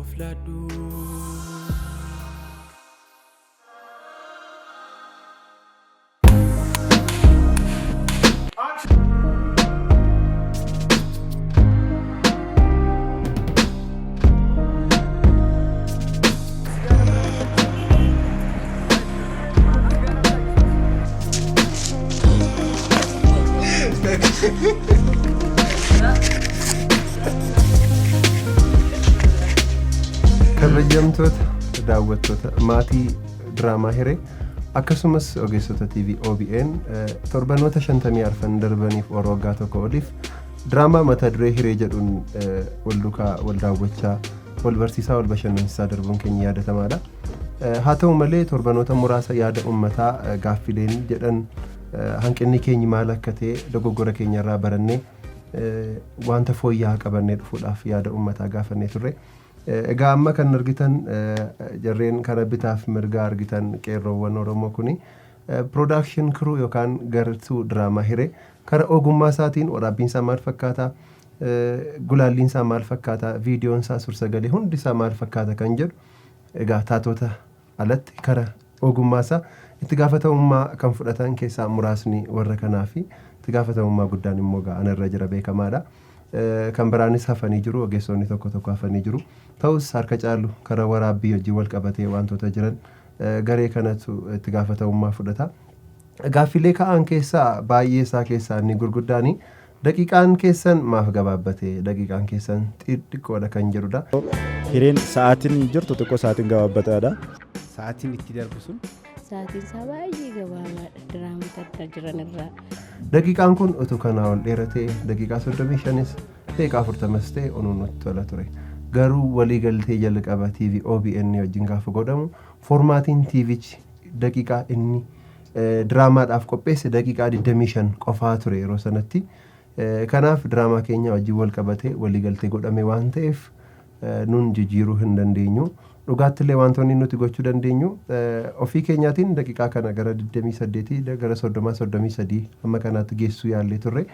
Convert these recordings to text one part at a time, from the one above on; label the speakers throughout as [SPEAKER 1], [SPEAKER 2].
[SPEAKER 1] fladu.
[SPEAKER 2] kabajamtoota daawwattoota maatii diraamaa hiree akkasumas ogeessota TV OBN torbanoota 50 arfan darbaniif waggaa tokko oliif diraamaa mata duree hiree jedhuun waldukaa wal daawwachaa wal barsiisaa wal bashannansiisaa darbuun keenya yaadatamaadha. haa ta'u malee torbanoota muraasa yaada uummataa gaaffileen jedhan hanqinni keenya maal akka ta'e dogoggora keenya irraa barannee wanta fooyya'aa qabannee dhufuudhaaf yaada uummataa gaafannee turre. egaa amma kan argitan jarreen kana bitaaf mirgaa argitan qeerroowwan Oromoo kuni production crew yookaan gartuu diraamaa hiree kara ogummaa isaatiin waraabbiinsaa maal fakkaata gulaalliinsaa maal fakkaata viidiyoonsaa sursagalee hundisaa maal fakkaata kan jedhu egaa taatota alatti kara ogummaasaa itti gaafatamummaa kan fudhatan keessaa muraasni warra kanaafi itti gaafatamummaa guddaan immoo ga'anirra jira beekamaadha. kan biraanis hafanii jiru ogeessonni tokko tokko hafanii jiru ta'us harka caalu kara waraabbii hojii wal qabatee wantoota jiran garee kanatu itti gaafatamummaa fudhata. gaaffilee ka'an keessaa baay'ee isaa keessaa inni gurguddaani daqiiqaan keessan maaf gabaabbate daqiiqaan keessan xiqqoodha kan jedhudha.
[SPEAKER 3] hireen sa'aatiin jirtu tokko sa'aatiin gabaabbataadha.
[SPEAKER 4] sa'aatiin itti darbu sun
[SPEAKER 5] sa'aatiin isaa baay'ee gabaabaadha diraamaa adda jiran irraa.
[SPEAKER 2] daqiiqaan kun utuu kanaa ol dheeratee daqiiqaa 35 daqiiqaa 40 ta'e onuutti tola ture. garuu waliigaltee jalqaba TV OBN wajjin gaafa godhamu foormaatiin TV'chi daqiiqaa inni diraamaadhaaf qopheesse daqiiqaa 25 qofaa ture yeroo sanatti. kanaaf diraamaa keenya wajjin wal qabatee waliigaltee godhame waan ta'eef nun jijjiiruu hin dandeenyu. dhugaattillee wantoonni nuti gochuu dandeenyu ofii keenyaatiin daqiiqaa kana gara 28 gara 33 amma kanaatti geessuu yaallee turre.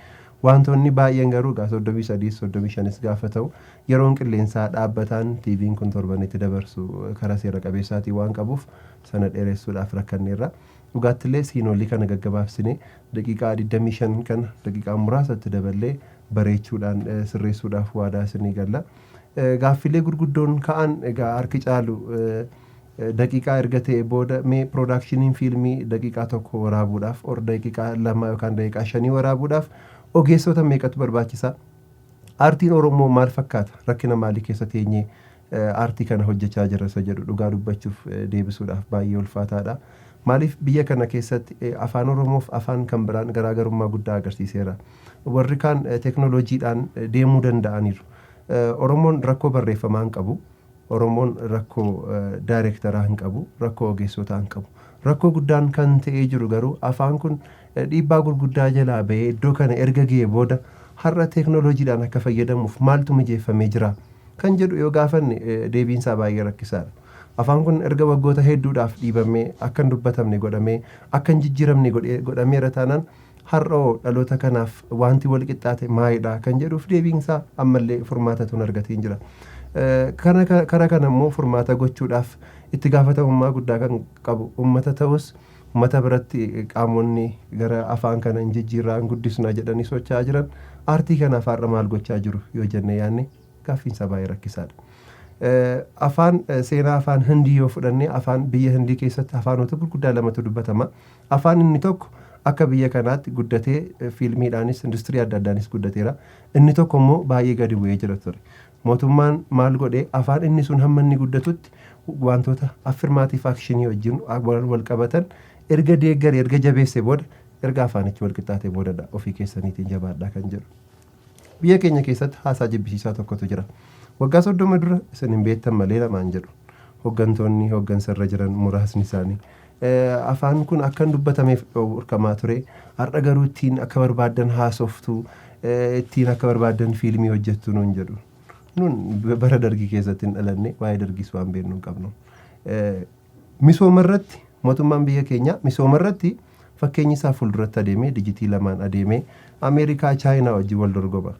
[SPEAKER 2] wantoonni baay'een garuu 33-35 gaafa ta'u yeroon qilleensaa dhaabbataan TV'n kun torbanitti dabarsu karaa seera qabeessaatii waan qabuuf sana dheeressuudhaaf rakkanneerra. dhugaattillee siinoolii kana gaggabaabsine daqiiqaa 25 kana daqiiqaa muraasatti daballee bareechuudhaan sirreessuudhaaf waadaa isinii galla. gaaffilee gurguddoon ka'an egaa harki caalu daqiiqaa erga ta'e booda mee production fiilmii daqiiqaa tokko waraabuudhaaf or daqiiqaa 2 yookaan daqiiqaa 5 waraabuudhaaf ogeessota meeqatu barbaachisa? aartiin Oromoo maal fakkaata? rakkina maalii keessa teenyee aartii kana hojjechaa jirra isa jedhu dhugaa dubbachuuf deebisuudhaaf baay'ee ulfaataadha. maaliif biyya kana keessatti afaan Oromoof afaan kan biraan garaagarummaa guddaa agarsiiseera. warri kaan teknooloojiidhaan deemuu danda'aniiru. Oromoon rakkoo barreeffamaa hin qabu. Oromoon rakkoo daayirektaraa hin qabu. rakkoo ogeessotaa hin qabu. rakkoo guddaan kan ta'ee jiru garuu afaan kun dhiibbaa gurguddaa jalaa bahee iddoo kana erga ga'ee booda har'a teknooloojiidhaan akka fayyadamuuf maaltu mijeeffamee jira kan jedhu yoo gaafanne deebiinsaa baay'ee rakkisaadha. afaan kun erga waggoota hedduudhaaf dhiibamee akka hin dubbatamne godhamee akka hin jijjiiramne godhameera taanaan har'oo dhaloota kanaaf wanti wal qixxaate maalidha kan jedhuuf deebiinsaa ammallee furmaatatuun argatiin jira. kara kana immoo furmaata gochuudhaaf itti gaafatamummaa guddaa kan qabu uummata ta'us uummata biratti qaamonni gara afaan kana hin jijjiirraan guddisnaa jedhanii socho'aa jiran aartii kanaaf har'a maal gochaa jiru yoo jenne yaanne gaaffiinsa baay'ee rakkisaadha. afaan seenaa afaan hindii yoo fudhanne afaan biyya hindii keessatti afaanota gurguddaa lamatu dubbatama. afaan inni tokko akka biyya kanaatti guddatee fiilmiidhaanis industirii adda addaanis guddateera. inni tokko immoo baay'ee gadi bu'ee jira ture. mootummaan maal godhee afaan inni sun hamma inni guddatutti wantoota affirmaatiif akshinii wajjin wal qabatan erga deeggaree erga jabeesse booda erga afaanichi wal qixxaatee boodadha ofii keessaniitiin jabaadhaa kan jedhu. biyya keenya keessatti haasaa jibbisiisaa tokkotu jira. waggaa 30 dura isin hin beektan malee lamaan jedhu hoggantoonni hoggansarra jiran muraasni isaanii. afaan kun akka hin dubbatameef dhorkamaa ture. har'a garuu ittiin akka barbaadan haasoftu ittiin akka barbaadan fiilmii hojjettu nuun jedhu. nun bara dargii keessatti hin dhalanne waa'ee dargiis waan beeknu hin qabnu. misooma irratti mootummaan biyya keenya misooma irratti fakkeenyi isaa fuulduratti adeemee dijitii lamaan adeemee Ameerikaa Chaayinaa wajjin wal dorgoba.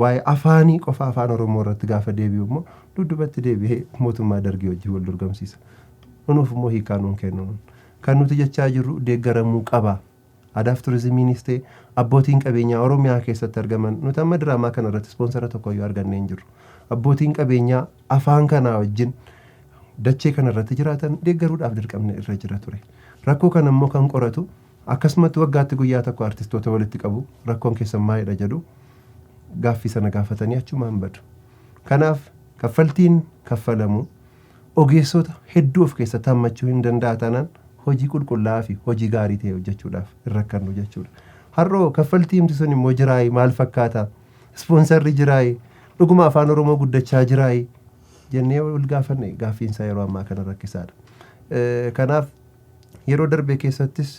[SPEAKER 2] waa'ee afaanii qofa afaan Oromoo irratti gaafa deebi'u immoo dudubatti deebi'ee mootummaa dargii wajjin wal dorgomsiisa. Kunuuf immoo hiikaa nuun kennu. Kan nuti jechaa jirru deeggaramuu qaba. Aadaaf turizimiinis ta'e abbootiin qabeenyaa Oromiyaa keessatti argaman nuti amma diraamaa kana irratti ispoonsara tokkoyyuu argannee hin jirru. Abbootiin qabeenyaa afaan kanaa wajjin dachee kana irratti jiraatan deeggaruudhaaf dirqamne irra jira ture. Rakkoo kana immoo kan qoratu akkasumatti waggaatti guyyaa tokko artistoota walitti qabu rakkoon keessan maalidha jedhu gaaffii sana gaafatanii achumaan badu. Kanaaf kaffaltiin kaffalamu ogeessota hedduu of keessatti hammachuu hin danda'a taanaan hojii qulqullaa'aa fi hojii gaarii ta'e hojjechuudhaaf irra kannu jechuudha. Har'oo kaffaltii himti sun immoo jiraayi maal fakkaata? Ispoonsarri jiraayi dhuguma afaan Oromoo guddachaa jiraayi jennee ol gaafanne gaaffiinsaa yeroo ammaa kana rakkisaadha. Kanaaf yeroo darbee keessattis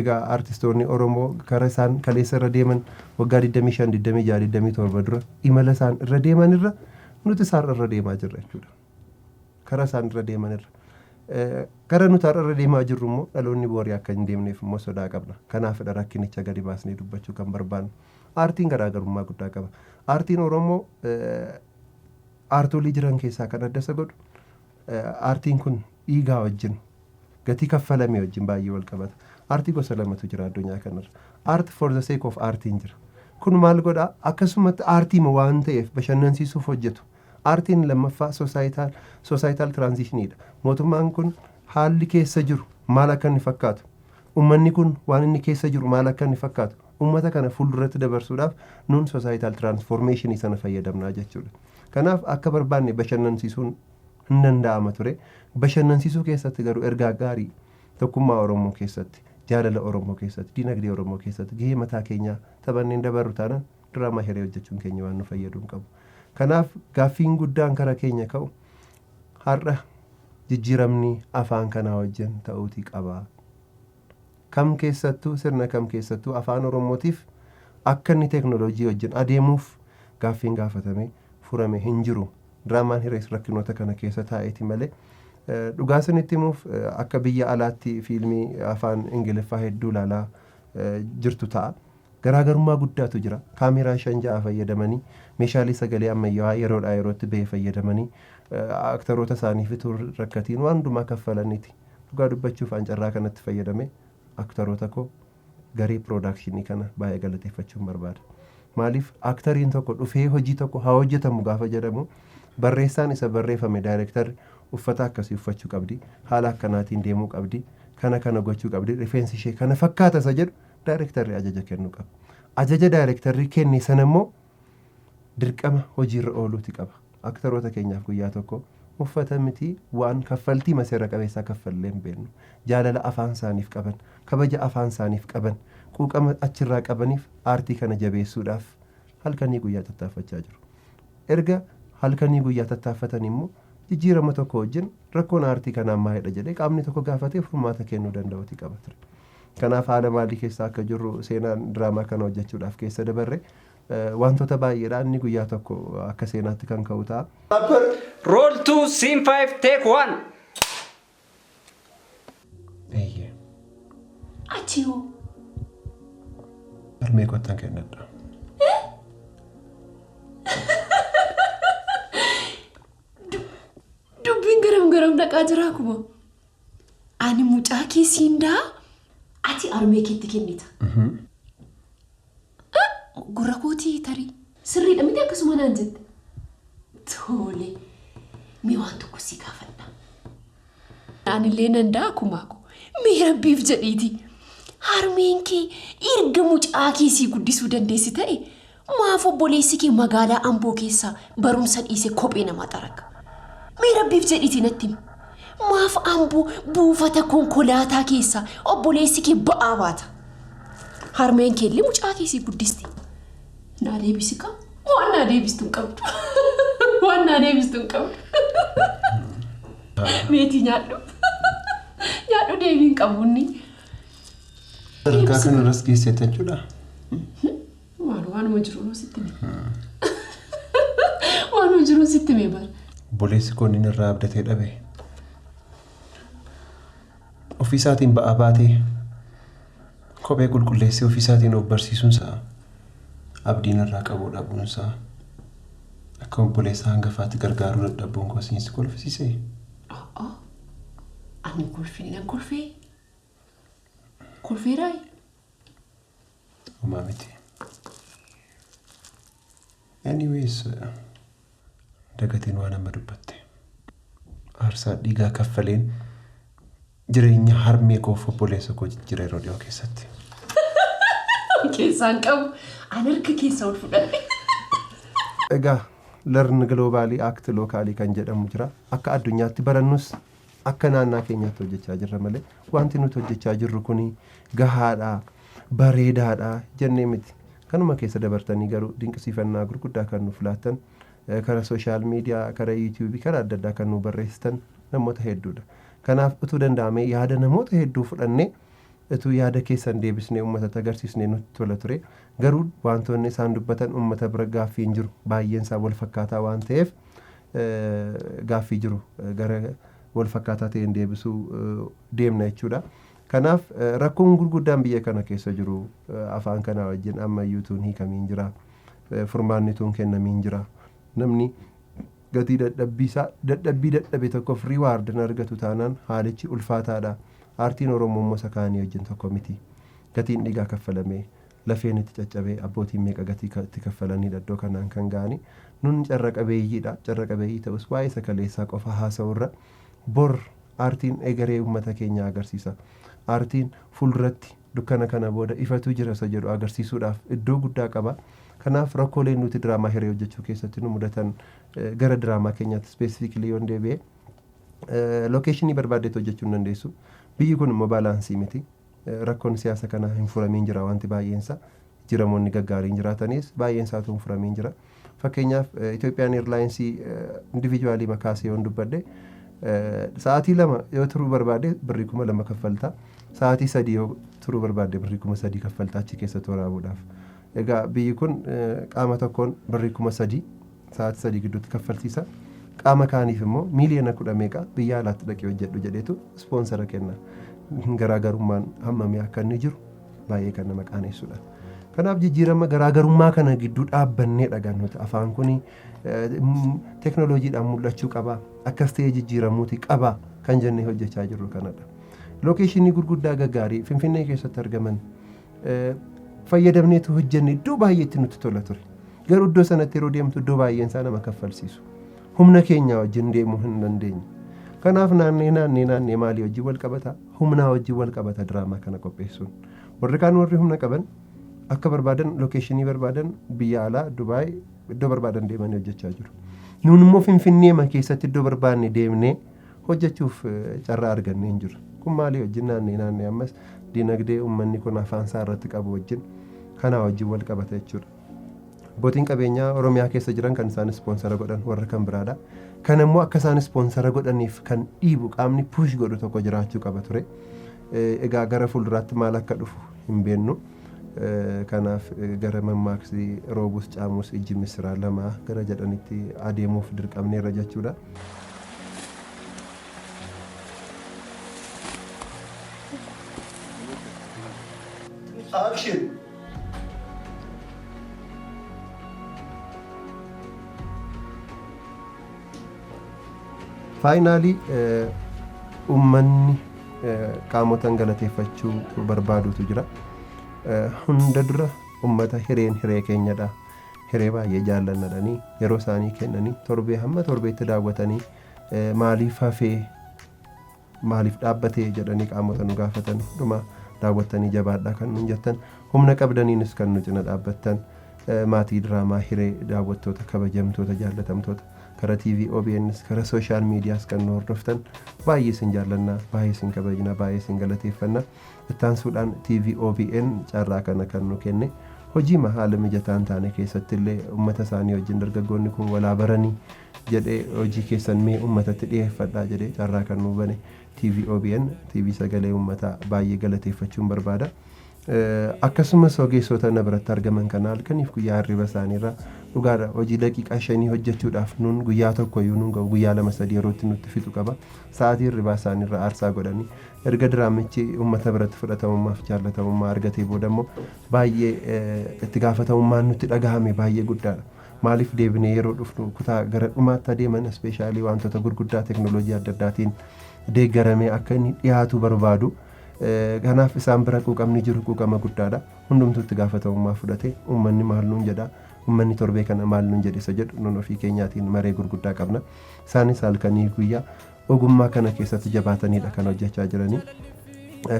[SPEAKER 2] egaa artistoonni Oromoo karaa isaan kaleessa irra deeman waggaa 25 26 27 dura imala isaan irra deeman irra nuti isaan irra deemaa jirra jechuudha. Karaa isaan irra deeman irra. Karaa nuti irra deemaa jirru immoo dhaloonni boorii akka hin deemneef immoo sodaa qabna. Kanaafidha rakkinicha gadi baasnee dubbachuu kan barbaannu. Aartiin garaagarummaa guddaa qaba. Aartiin Oromoo aartolii jiran keessaa kan adda isa godhu aartiin kun dhiigaa wajjin gatii kaffalamee wajjin baay'ee wal qabata. Aartii gosa lamatu jira addunyaa kanarra. Art for the sake of aartiin jira. Kun maal godhaa? Akkasumatti aartiima waan ta'eef bashannansiisuuf hojjetu. Aartiin lammaffaa societal transitionidha. Mootummaan kun haalli keessa jiru maal akka inni fakkaatu? Uummanni kun waan inni keessa jiru maal akka inni fakkaatu? Uummata kana fuulduratti dabarsuudhaaf nuun societal transformationii sana fayyadamnaa jechuudha. Kanaaf akka barbaanne bashannansiisuun hin danda'ama ture. Bashannansiisuu keessatti garuu ergaa gaarii tokkummaa Oromoo keessatti, jaalala Oromoo keessatti, dinagdee Oromoo keessatti gahee mataa keenyaa taphanneen dabarru taanaan diraamaa hiree hojjechuun keenya waan nu fayyaduu hin qabu. Kanaaf gaaffiin guddaan karaa keenya ka'u har'a jijjiiramni afaan kanaa wajjin ta'uutii qaba. Kam keessattuu sirna kam keessattuu afaan Oromootiif akka inni teeknooloojii wajjin adeemuuf gaaffiin gaafatame furame hin jiru. Diraamaan hirees rakkinoota kana keessa taa'eeti malee dhugaa sanitti himuuf akka biyya alaatti fiilmii afaan Ingiliffaa hedduu ilaalaa jirtu ta'a. Garaagarummaa guddaatu jira. Kaameraa 5 fayyadamanii meeshaalee sagalee ammayyaa yeroodhaa yerootti bahee fayyadamanii aktaroota isaaniif ituu rakkatiin waan hundumaa kaffalaniiti. Dhugaa dubbachuuf carraa kanatti fayyadame aktaroota koo garee piroodakshinii kana baay'ee galateeffachuun barbaada. Maaliif aktariin tokko dhufee hojii tokko haa hojjetamu gaafa jedhamu barreessaan isa barreeffame daayirektarri uffata akkasii uffachuu qabdi, haala akkanaatiin deemuu qabdi, kana gochuu qabdi, rifeensi ishee kana fakkaata isa jedhu daayirektarri ajaja kennuu qaba. Ajaja daayirektarri kenne sana immoo dirqama hojiirra ooluuti qaba. Aktaroota keenyaaf guyyaa tokko uffata miti waan kaffaltii maseera qabeessaa kaffallee hin beeknu. Jaalala afaan isaaniif qaban, kabaja afaan isaaniif qaban, quuqama achirraa qabaniif aartii kana jabeessuudhaaf halkanii guyyaa tattaaffachaa jiru. Erga halkanii guyyaa tattaaffatan immoo jijjiirama tokko wajjin rakkoon aartii kanaa maalidha jedhee qaamni tokko gaafatee furmaata kennuu danda'uuti qaba ture. Kanaaf haala maalii keessa akka jirru seenaan diraamaa kana hojjechuudhaaf keessa dabarre wantoota baay'eedhaan inni guyyaa tokko akka seenaatti kan ka'u ta'a.
[SPEAKER 1] Roll 2 scene 5 take 1.
[SPEAKER 2] Eeyyee.
[SPEAKER 6] Achiyoo.
[SPEAKER 2] Harmee kottan kennadha.
[SPEAKER 6] Dubbiin garam dhaqaa jira akkuma. Ani mucaa keessiindaa ati harmee keetti kennita. Gurra kootii tarii sirriidha miti akkasuma naan jette. Tole mee waan tokko si gaafadha. Anillee nan daakuma ko mee rabbiif jedhiiti. Harmeen kee erga mucaa keessii guddisuu dandeessi ta'e maaf obboleessi kee magaalaa Amboo keessaa barumsa dhiisee kophee namaa xaraga. Mee rabbiif jedhiiti natti maaf Amboo buufata konkolaataa keessaa obboleessi kee ba'aa baata. Harmeen kee illee mucaa keessii guddisti. Naa deebisi ka? Waan naa deebistu hin qabdu. Waan naa deebistu hin qabdu. Meetii nyaadhu. Nyaadhu deebiin qabuunni.
[SPEAKER 2] Ergaa kanarras geessite jechuudha.
[SPEAKER 6] Waanuma jiru sitti mee. Waanuma jiru sitti mee bara.
[SPEAKER 2] Obboleessi kun inni irraa abdatee dhabe. Ofiisaatiin ba'aa baatee kophee qulqulleessee ofiisaatiin of barsiisuunsaa abdiin irraa qabuu dhabuunsaa akka obboleessa hangafaatti gargaaruu dadhabbuun koo siinsi kolfisiisee.
[SPEAKER 6] Ani kolfii kolfee. Kolfeeraa?
[SPEAKER 2] Homaa miti. Anyways, dagatiin waan amma dubbatte. Aarsaa dhiigaa kaffaleen jireenya harmee koof obboleessa koo jijjiira yeroo dhiyoo keessatti.
[SPEAKER 6] Keessaan qabu. Ani harka keessa ol fudhadhe.
[SPEAKER 2] Egaa larni giloobaalii aakti lookaalii kan jedhamu jira. Akka addunyaatti barannus akka naannaa keenyaatti hojjechaa jirra malee wanti nuti hojjechaa jirru kuni gahaadhaa bareedaadhaa jennee miti. Kanuma keessa dabartanii garuu dinqisiifannaa gurguddaa kan nuuf laattan karaa sooshaal miidiyaa, karaa yuutuubii, karaa adda addaa kan nu barreessitan namoota hedduudha. Kanaaf utuu danda'amee yaada namoota hedduu fudhannee utuu yaada keessan deebisnee uummatatti agarsiisnee nutti tola ture. Garuu wantoonni isaan dubbatan uummata bira gaaffii hin jiru. Baay'een isaa wal fakkaataa waan ta'eef gaaffii jiru gara wal fakkaataa ta'een deebisuu deemna jechuudha. Kanaaf rakkoon gurguddaan biyya kana keessa jiru afaan kana wajjin ammayyuu tuun hiikamiin jira. Furmaanni tuun kennamiin jira. Namni gatii dadhabbii tokkoof riwaardin argatu taanaan haalichi ulfaataadha. Aartiin Oromoo immoo sakaanii wajjin tokko miti. Gatiin dhiigaa kaffalamee lafeen itti caccabee abbootiin meeqa gatii itti kaffalanii iddoo kanaan kan ga'anii nun carra qabeeyyiidha. Carra qabeeyyii ta'us waa'ee sakaleessaa qofa haasa'urra bor aartiin egeree uummata keenya agarsiisa. Aartiin fuulduratti dukkana kana booda ifatu jira isa jedhu agarsiisuudhaaf iddoo guddaa qaba. Kanaaf rakkooleen nuti diraamaa hiree hojjechuu keessatti nu mudatan gara diraamaa keenyaatti ispeesifikilii yoon deebi'ee lookeeshinii barbaaddeetu hojjechuu hin dandeessu. Biyyi kun immoo baalaansii miti. Rakkoon siyaasa kanaa hin furamiin jira wanti baay'eensa. Jiramoonni gaggaariin jiraatanis baay'eensaatu hin furamiin jira. Fakkeenyaaf Itoophiyaan Eerlaayinsii indiviijuwaalii makaasee yoon dubbadde sa'aatii 2 yoo turuu barbaadde birrii 2,000 kaffaltaa. Sa'aatii 3 yoo turuu barbaadde birrii 3,000 kaffaltaa achi keessatti waraabuudhaaf. Egaa biyyi kun qaama tokkoon birrii 3,000 sa'aatii 3 gidduutti kaffalsiisa. Qaama kaaniif immoo miiliyoona 10 meeqa biyya alaatti dhaqee hojjedhu jedheetu ispoonsara kenna. Garaagarummaan hammamii akka inni jiru baay'ee kan nama qaanessuudha. Kanaaf jijjiirama garaagarummaa kana gidduu dhaabbannee dhagan nuti afaan kuni teknooloojiidhaan mul'achuu qaba. Akkas ta'ee jijjiiramuuti qaba kan jennee hojjechaa jirru kanadha. Lookeeshinii gurguddaa gaggaarii Finfinnee keessatti argaman fayyadamneetu hojjenne iddoo baay'eetti nutti tola ture. Garuu iddoo sanatti yeroo deemtu iddoo baay'een isaa nama kaffalsiisu. Humna keenya wajjin deemuu hin dandeenye. Kanaaf naannee maalii wajjin wal qabata? Humnaa wajjin wal qabata diraamaa kana qopheessuun. Warri kaan warri humna qaban akka barbaadan lookeeshinii barbaadan biyya alaa Dubaay iddoo barbaadan deemanii hojjechaa jiru. Nuun immoo Finfinnee keessatti iddoo barbaanne deemnee hojjechuuf carraa argannee hin jiru. Kun maalii wajjin naannee ammas dinagdee uummanni kun afaan isaa irratti qabu wajjin kanaa wajjin wal qabata jechuudha. Abbootiin qabeenyaa Oromiyaa keessa jiran kan isaan ispoonsara godhan warra kan biraadha. Kan immoo akka isaan ispoonsara godhaniif kan dhiibu qaamni puush godhu tokko jiraachuu qaba ture. Egaa gara fuulduraatti maal akka dhufu hin beeknu. Kanaaf gara mammaaksii roobus caamus ijji misiraa lamaa gara jedhanitti adeemuuf dirqamneerra jechuudha. Action! Faayinaalii uummanni qaamotaan galateeffachuu barbaadutu jira. Hunda dura uummata hiree keenyadha. Hiree baay'ee jaallannadhanii yeroo isaanii kennanii torbee hamma torbeetti daawwatanii maaliif hafee maaliif dhaabbatee jedhanii qaamota nu gaafatan dhuma daawwattanii jabaadhaa kan nuun jettan humna qabdaniinis kan nu cina dhaabbattan maatii diraamaa hiree daawwattoota kabajamtoota jaallatamtoota karaa TV OBNs karaa sooshaal miidiyaas kan nu hordoftan baay'ee isin jaallannaa baay'ee isin kabajna baay'ee isin galateeffanna ittaansuudhaan TV OBN carraa kana kan nu kenne hojii haala mijataan taane keessatti illee uummata isaanii wajjin dargaggoonni kun walaa baranii jedhee hojii keessan mee uummatatti dhiyeeffadhaa jedhee carraa kan nu bane TV OBN TV sagalee uummataa baay'ee galateeffachuun barbaada. Akkasumas ogeessota na biratti argaman kana halkaniif guyyaa hirriba isaaniirra dhugaadha hojii daqiiqaa 5 hojjechuudhaaf nuun guyyaa tokkoyyuu nuun ga'u guyyaa 2-3 yerootti nutti fixu qaba. Sa'aatii hirribaa isaaniirra aarsaa godhanii erga diraamichi uummata biratti fudhatamummaaf jaallatamummaa argatee booda immoo baay'ee itti gaafatamummaan nutti dhagahame baay'ee guddaadha. maaliif deebinee yeroo dhufnu kutaa gara dhumaatti adeeman ispeeshaalii wantoota gurguddaa teknooloojii adda addaatiin deeggaramee akka inni dhiyaatu barbaadu. Kanaaf isaan bira quuqamni jiru quuqama guddaadha. Hundumtuutti gaafatamummaa fudhatee uummanni maal nuun jedha, uummanni torbee kana maal nuun jedhe isa jedhu nun ofii keenyaatiin maree gurguddaa qabna. Isaanis halkanii guyyaa ogummaa kana keessatti jabaatanidha kan hojjechaa jiranii.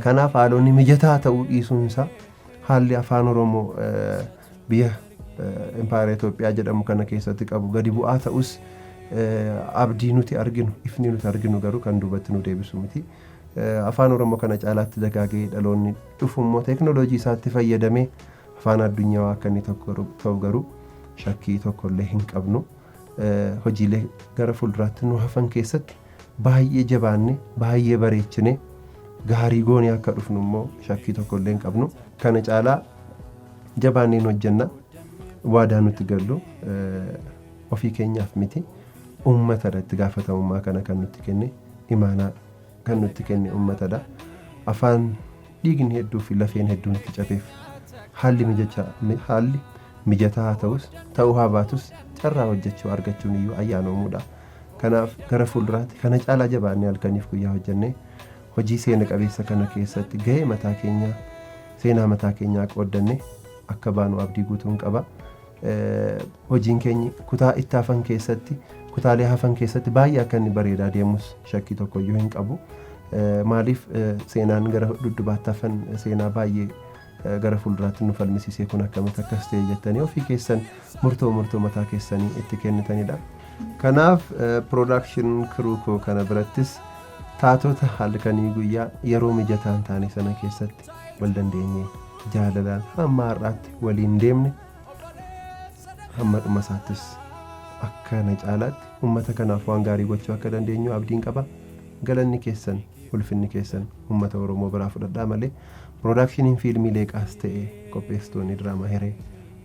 [SPEAKER 2] Kanaaf haalonni mijataa ta'uu dhiisuunsaa haalli afaan Oromoo biyya Impaayera Itoophiyaa jedhamu kana keessatti qabu gadi bu'aa ta'us abdii nuti arginu, ifni nuti arginu garuu kan duubatti nu deebisu miti. Afaan Oromoo kana caalaatti dagaagee dhaloonni dhufu immoo teeknooloojii isaatti fayyadamee afaan addunyaa akka inni ta'u garuu shakkii tokkollee hin qabnu. Hojiilee gara fuulduraatti nu hafan keessatti baay'ee jabaanne, baay'ee bareechine gaarii goonee akka dhufnu immoo shakkii tokkollee hin qabnu. Kana caalaa jabaanneen hojjenna. Waadaa nuti gallu ofii keenyaaf miti. Uummata irratti gaafatamummaa kana kan nutti kenne imaanaa kan nutti kenne uummatadha. Afaan dhiigni hedduu fi lafeen hedduun itti cabeef haalli mijataa ta'uu haa baatus carraa hojjechuu argachuun iyyuu ayyaanomuudha. Kanaaf gara fuulduraatti kana caalaa jabaannee halkaniif guyyaa hojjennee hojii seena qabeessa kana keessatti gahee mataa keenyaa seenaa mataa keenyaa qooddanne akka baanu abdii guutuun qaba. Hojiin keenya kutaa itti hafan keessatti kutaalee hafan keessatti baay'ee akka inni bareedaa deemus shakkii tokkoyyuu hin qabu. Maaliif seenaan gara duddubaatti hafan seenaa baay'ee gara fuulduraatti nu falmisiisee kun akkamitti akkas ta'e jettanii ofii keessan murtoo mataa keessanii itti kennitanidha. Kanaaf production crew koo kana birattis taatota halkanii guyyaa yeroo mijataan taane sana keessatti wal dandeenye jaalalaan hamma har'aatti waliin deemne hamma dhuma isaattis akka na caalaatti uummata kanaaf waan gaarii gochuu akka dandeenyu abdiin qaba. Galanni keessan ulfinni keessan uummata Oromoo biraa fudhadhaa malee production fiilmiilee qaas ta'e qopheessitoonni diraamaa hiree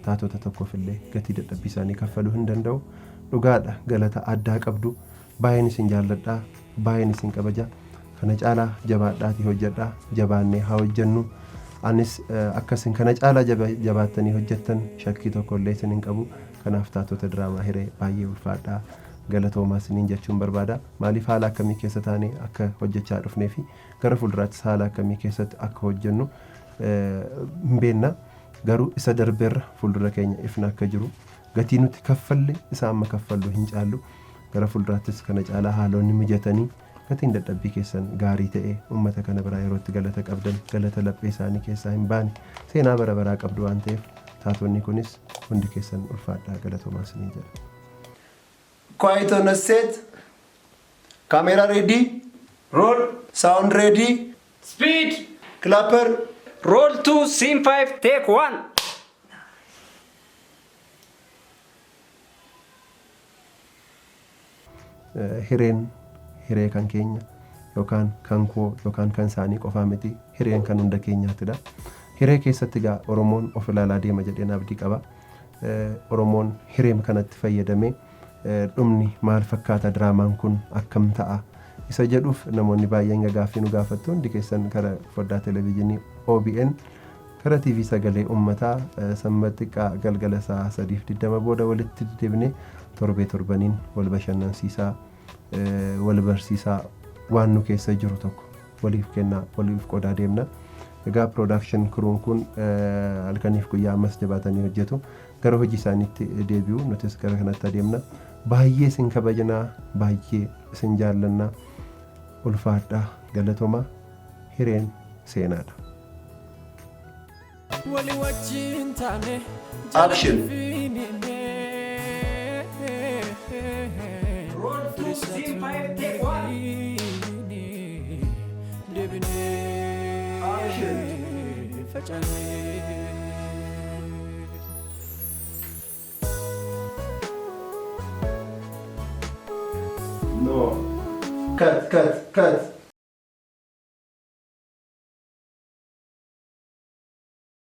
[SPEAKER 2] taatota tokkoofillee gatii dadhabbii isaanii kaffaluu hin danda'u. Dhugaadha galata addaa qabdu. Baay'een isin jaalladhaa, baay'een isin kabaja. Kana caalaa jabaadhaatii hojjedhaa, jabaannee haa hojjennu. Anis akkasin kana caalaa jabaattanii hojjettan shakkii tokkollee isin hin qabu. Kanaaf taatota diraamaa hiree baay'ee ulfaadhaa. Galatoomaa isiniin jechuun barbaada. Maaliif haala akkamii keessa taanee akka hojjechaa dhufnee fi gara fuulduraattis haala akkamii keessatti akka hojjennu hin beekna. Garuu isa darbeerra fuuldura keenya ifna akka jiru gatii nuti kaffalle isa amma kaffallu hin caallu. Gara fuulduraattis kana caalaa haalonni mijatanii gatiin dadhabbii keessan gaarii ta'e uummata kana biraa yerootti galata qabdan galata laphee isaanii keessaa hin baane seenaa bara baraa qabdu waan ta'eef taatonni kunis hundi keessan ulfaadhaa galatoomaa isiniin jedha.
[SPEAKER 7] Quiet on a set. Camera ready.
[SPEAKER 1] Roll.
[SPEAKER 7] Sound ready.
[SPEAKER 1] Speed.
[SPEAKER 7] Clapper.
[SPEAKER 1] Roll 2, scene 5, take 1.
[SPEAKER 2] Hiree kan keenya yookaan kan koo yookaan kan isaanii qofaa miti. Hireen kan hunda keenyaatidha. Hiree keessatti gaa Oromoon of ilaalaa deema jedheen abdii qaba. Oromoon hireem kanatti fayyadamee dhumni maal fakkaata diraamaan kun akkam ta'a isa jedhuuf namoonni baay'een gaaffii nu gaafattu. Hundi keessan karaa foddaa televezyiinii OBN karaa TV sagalee uummataa sanbata xiqqaa galgala sa'a 3:20 booda walitti deebinee torbee torbaniin wal bashannansiisaa wal barsiisaa waan nu keessa jiru tokko waliif kennaa waliif qoodaa deemna. Egaa production crew kun halkaniif guyyaa ammas jabaatanii hojjetu. Gara hojii isaaniitti deebi'u nutis gara kanatti adeemna. Baay'ee isin kabajnaa, baay'ee isin jaallannaa. Ulfaadhaa galatoomaa. Hireen seenaadha.
[SPEAKER 7] Action.
[SPEAKER 1] Roll 2, scene 5, take 1.
[SPEAKER 7] No. Cut.